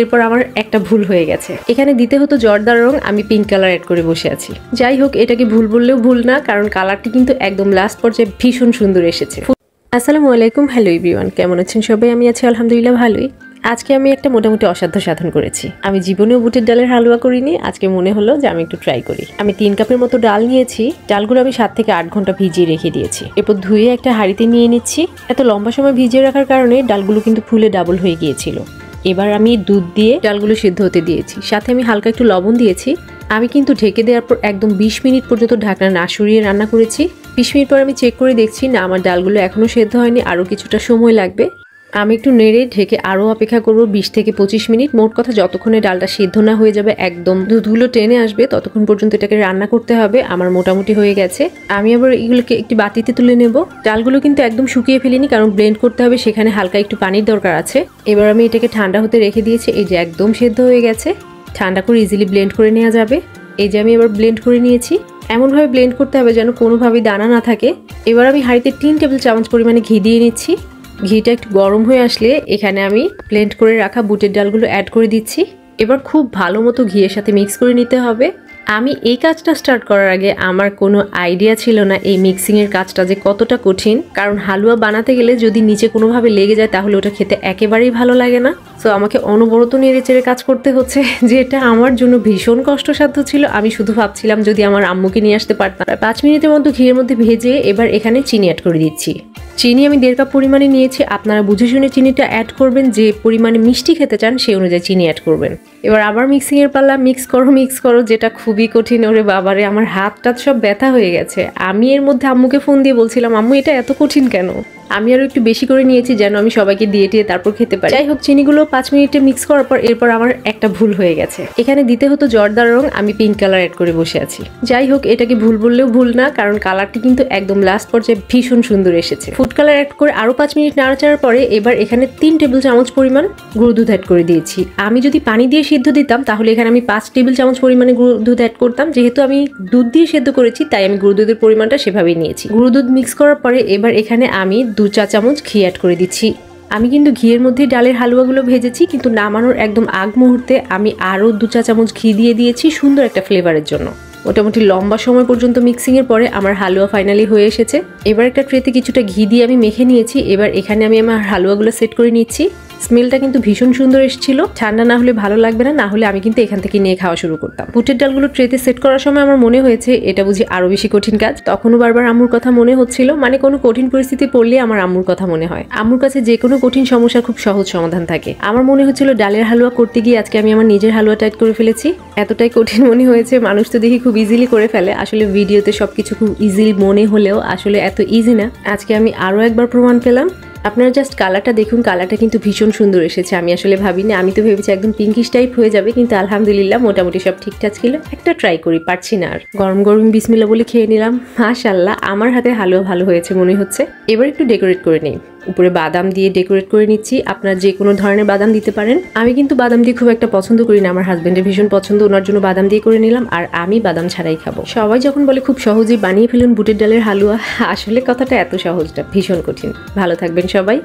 এরপর আমার একটা ভুল হয়ে গেছে, এখানে দিতে হতো জর্দার রং, আমি পিঙ্ক কালার অ্যাড করে বসে আছি। যাই হোক, এটাকে ভুল বললেও ভুল না, কারণ কালারটি কিন্তু একদম লাস্ট পর্যায়ে ভীষণ সুন্দর এসেছে। আসসালামু আলাইকুম, হ্যালো এভরিওয়ান, কেমন আছেন সবাই? আমি আছি আলহামদুলিল্লাহ ভালোই। আজকে আমি একটা মোটামুটি অসাধ্য সাধন করেছি। আমি জীবনেও বুটের ডালের হালুয়া করিনি, আজকে মনে হলো যে আমি একটু ট্রাই করি। আমি 3 কাপের মতো ডাল নিয়েছি। ডালগুলো আমি 7 থেকে 8 ঘন্টা ভিজিয়ে রেখে দিয়েছি। এরপর ধুয়ে একটা হাঁড়িতে নিয়ে নিচ্ছি। এত লম্বা সময় ভিজিয়ে রাখার কারণে ডালগুলো কিন্তু ফুলে ডাবল হয়ে গিয়েছিল। এবার আমি দুধ দিয়ে ডালগুলো সিদ্ধ হতে দিয়েছি, সাথে আমি হালকা একটু লবণ দিয়েছি। আমি কিন্তু ঢেকে দেওয়ার পর একদম 20 মিনিট পর্যন্ত ঢাকনা না সরিয়ে রান্না করেছি। 20 মিনিট পর আমি চেক করে দেখছি না, আমার ডালগুলো এখনো সেদ্ধ হয়নি, আরও কিছুটা সময় লাগবে। আমি একটু নেড়ে ঢেকে আরও অপেক্ষা করব 20 থেকে 25 মিনিট। মোট কথা যতক্ষণে ডালটা সিদ্ধ না হয়ে যাবে, একদম দুধগুলো টেনে আসবে, ততক্ষণ পর্যন্ত এটাকে রান্না করতে হবে। আমার মোটামুটি হয়ে গেছে। আমি আবার এগুলোকে একটি বাটিতে তুলে নেব। ডালগুলো কিন্তু একদম শুকিয়ে ফেলিনি, কারণ ব্লেন্ড করতে হবে, সেখানে হালকা একটু পানির দরকার আছে। এবার আমি এটাকে ঠান্ডা হতে রেখে দিয়েছি। এই যে একদম সেদ্ধ হয়ে গেছে, ঠান্ডা করে ইজিলি ব্লেন্ড করে নেওয়া যাবে। এই যে আমি এবার ব্লেন্ড করে নিয়েছি। এমনভাবে ব্লেন্ড করতে হবে যেন কোনোভাবেই দানা না থাকে। এবার আমি হাঁড়িতে 3 টেবিল চামচ পরিমাণে ঘি দিয়ে নিচ্ছি। ঘিটা একটু গরম হয়ে আসলে এখানে আমি ব্লেন্ড করে রাখা বুটের ডালগুলো অ্যাড করে দিচ্ছি। এবার খুব ভালো মতো ঘিয়ের সাথে মিক্স করে নিতে হবে। আমি এই কাজটা স্টার্ট করার আগে আমার কোনো আইডিয়া ছিল না এই মিক্সিংয়ের কাজটা যে কতটা কঠিন, কারণ হালুয়া বানাতে গেলে যদি নিচে কোনোভাবে লেগে যায় তাহলে ওটা খেতে একেবারেই ভালো লাগে না। সো আমাকে অনবরত নেড়ে চেড়ে কাজ করতে হচ্ছে, যেটা আমার জন্য ভীষণ কষ্টসাধ্য ছিল। আমি শুধু ভাবছিলাম যদি আমার আম্মুকে নিয়ে আসতে পারতাম। 5 মিনিটের মতো ঘিয়ের মধ্যে ভেজে এবার এখানে চিনি অ্যাড করে দিচ্ছি। চিনি আমি 1.5 কাপ পরিমাণে নিয়েছি। আপনারা বুঝে শুনে চিনিটা অ্যাড করবেন, যে পরিমাণে মিষ্টি খেতে চান সেই অনুযায়ী চিনি অ্যাড করবেন। এবার আবার মিক্সিংয়ের পাল্লা, মিক্স করো, যেটা খুবই কঠিন। ওরে বাবারে, আমার হাত টাত সব ব্যথা হয়ে গেছে। আমি এর মধ্যে আম্মুকে ফোন দিয়ে বলছিলাম, আম্মু এটা এত কঠিন কেন? আমি আরও একটু বেশি করে নিয়েছি যেন আমি সবাইকে দিয়ে তারপর খেতে পারি। যাই হোক, চিনিগুলো 5 মিনিটে মিক্স করার পর এরপর আমার একটা ভুল হয়ে গেছে, এখানে দিতে হতো জর্দার রং, আমি পিঙ্ক কালার অ্যাড করে বসে আছি। যাই হোক, এটাকে ভুল বললেও ভুল না, কারণ কালারটি কিন্তু একদম লাস্ট পর্যায়ে ভীষণ সুন্দর এসেছে। ফুড কালার অ্যাড করে আরও 5 মিনিট নাড়াচাড়ার পরে এবার এখানে 3 টেবিল চামচ পরিমাণ গুঁড়ো দুধ অ্যাড করে দিয়েছি। আমি যদি পানি দিয়ে সিদ্ধ দিতাম তাহলে এখানে আমি 5 টেবিল চামচ পরিমাণে গুঁড়ো দুধ অ্যাড করতাম। যেহেতু আমি দুধ দিয়ে সেদ্ধ করেছি তাই আমি গুঁড়ো দুধের পরিমাণটা সেভাবেই নিয়েছি। গুঁড়ো দুধ মিক্স করার পরে এবার এখানে আমি 2 চা চামচ ঘি অ্যাড করে দিচ্ছি। আমি কিন্তু ঘিয়ের মধ্যে ডালের হালুয়াগুলো ভেজেছি, কিন্তু নামানোর একদম আগ মুহূর্তে আমি আরও 2 চা চামচ ঘি দিয়ে দিয়েছি সুন্দর একটা ফ্লেভারের জন্য। মোটামুটি লম্বা সময় পর্যন্ত মিক্সিংয়ের পরে আমার হালুয়া ফাইনালি হয়ে এসেছে। এবার একটা ট্রেতে কিছুটা ঘি দিয়ে আমি মেখে নিয়েছি। এবার এখানে আমি আমার হালুয়াগুলো সেট করে নিচ্ছি। স্মেলটা কিন্তু ভীষণ সুন্দর এসেছিল। ঠান্ডা না হলে ভালো লাগবে না, না হলে আমি কিন্তু এখান থেকে নিয়ে খাওয়া শুরু করতাম। বুটের ডালগুলো ট্রেতে সেট করার সময় আমার মনে হয়েছে এটা বুঝি আরো বেশি কঠিন কাজ। তখনও বারবার আম্মুর কথা মনে হচ্ছিল, মানে কোনো কঠিন পরিস্থিতি পড়লে আমার আম্মুর কথা মনে হয়। আম্মুর কাছে যে কোনো কঠিন সমস্যার খুব সহজ সমাধান থাকে। আমার মনে হচ্ছিল ডালের হালুয়া করতে গিয়ে আজকে আমি আমার নিজের হালুয়া টাইট করে ফেলেছি। এতটাই কঠিন মনে হয়েছে। মানুষ তো দেখি খুব ইজিলি করে ফেলে, আসলে ভিডিওতে সবকিছু খুব ইজিলি মনে হলেও আসলে এত ইজি না। আজকে আমি আরো একবার প্রমাণ পেলাম। আপনারা জাস্ট কালারটা দেখুন, কালারটা কিন্তু ভীষণ সুন্দর এসেছে। আমি আসলে ভাবিনি, আমি তো ভেবেছি একদম পিঙ্কিশ টাইপ হয়ে যাবে, কিন্তু আলহামদুলিল্লাহ মোটামুটি সব ঠিকঠাক ছিল। একটা ট্রাই করি, পারছি না আর। গরম গরম বিসমিল্লাহ বলে খেয়ে নিলাম। মাশাআল্লাহ, আমার হাতে হালুয়া ভালো হয়েছে মনে হচ্ছে। এবার একটু ডেকোরেট করে নেই। উপরে বাদাম দিয়ে ডেকোরেট করে নিচ্ছি। আপনারা যে কোনো ধরনের বাদাম দিতে পারেন। আমি কিন্তু বাদাম দিয়ে খুব একটা পছন্দ করি না, আমার হাজবেন্ডের ভীষণ পছন্দ, ওনার জন্য বাদাম দিয়ে করে নিলাম। আর আমি বাদাম ছাড়াই খাবো। সবাই যখন বলে খুব সহজেই বানিয়ে ফেলুন বুটের ডালের হালুয়া, আসলে কথাটা এত সহজ না, ভীষণ কঠিন। ভালো থাকবেন সবাই।